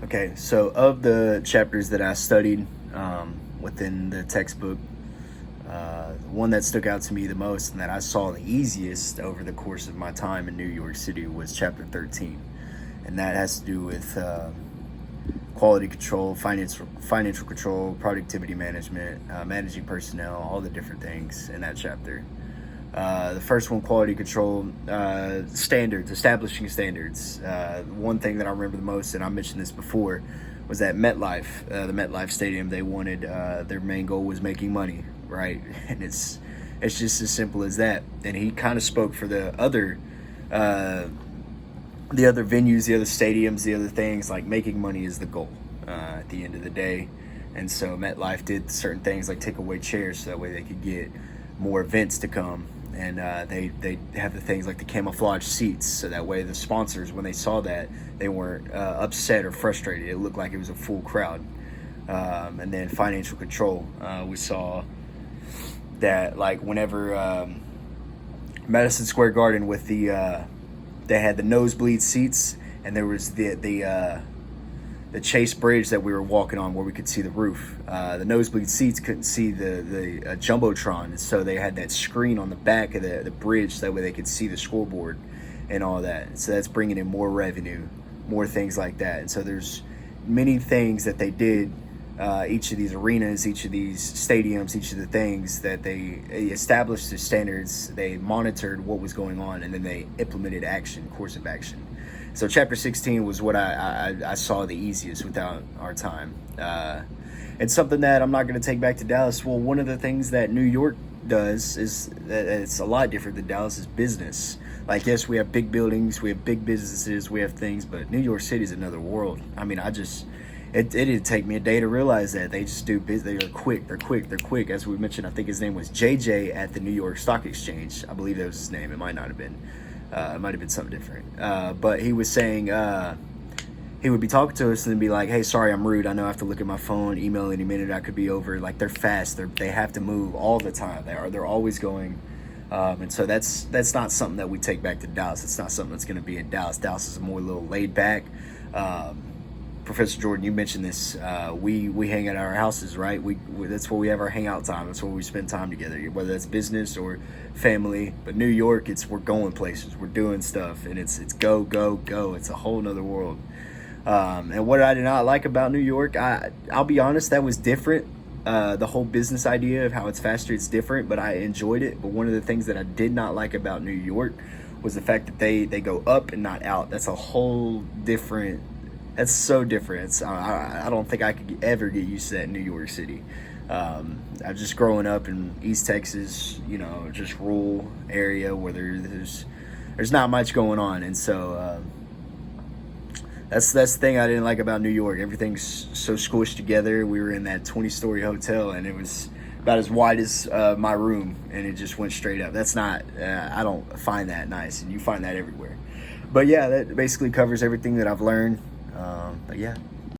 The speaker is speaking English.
Okay, so of the chapters that I studied within the textbook, one that stuck out to me the most and that I saw the easiest over the course of my time in New York City was chapter 13. And that has to do with quality control, financial control, productivity management, managing personnel, all the different things in that chapter. The first one, quality control, standards, establishing standards. One thing that I remember the most, and I mentioned this before, was at MetLife, the MetLife Stadium. They wanted, their main goal was making money, right? And it's just as simple as that. And he kind of spoke for the other venues, the other stadiums, the other things. Like, making money is the goal at the end of the day. And so MetLife did certain things like take away chairs so that way they could get more events to come. And they have the things like the camouflage seats, so that way the sponsors, when they saw that, they weren't upset or frustrated. It looked like it was a full crowd. And then financial control, we saw that, like, whenever Madison Square Garden with they had the nosebleed seats, and there was the Chase Bridge that we were walking on where we could see the roof. The nosebleed seats couldn't see the Jumbotron, so they had that screen on the back of the bridge, so that way they could see the scoreboard and all that. So that's bringing in more revenue, more things like that. And so there's many things that they did, each of these arenas, each of these stadiums, each of the things that they established the standards, they monitored what was going on, and then they implemented course of action. So chapter 16 was what I saw the easiest without our time. It's something that I'm not going to take back to Dallas. Well, one of the things that New York does is that it's a lot different than Dallas is business. Like, yes, we have big buildings, we have big businesses, we have things, but New York City is another world. I mean, it didn't take me a day to realize that. They just do business. They are quick. They're quick. As we mentioned, I think his name was JJ at the New York Stock Exchange. I believe that was his name. It might not have been. It might have been something different. But he was saying he would be talking to us and then be like, "Hey, sorry, I'm rude. I know I have to look at my phone. Email any minute. I could be over." Like, they're fast. They have to move all the time. They're always going. And so that's not something that we take back to Dallas. It's not something that's going to be in Dallas. Dallas is more a little laid back. Professor Jordan, you mentioned this. We hang at our houses, right? We that's where we have our hangout time. That's where we spend time together, whether that's business or family. But New York, we're going places, we're doing stuff, and it's go, go, go. It's a whole nother world. And what I did not like about New York, I'll be honest, that was different. The whole business idea of how it's faster, it's different, but I enjoyed it. But one of the things that I did not like about New York was the fact that they go up and not out. That's a whole different. That's so different. I don't think I could ever get used to that in New York City. I just growing up in East Texas, just rural area where there's not much going on, and so that's the thing I didn't like about New York. Everything's so squished together. We were in that 20-story hotel, and it was about as wide as my room, and it just went straight up. That's not. I don't find that nice, and you find that everywhere. But yeah, that basically covers everything that I've learned. But yeah.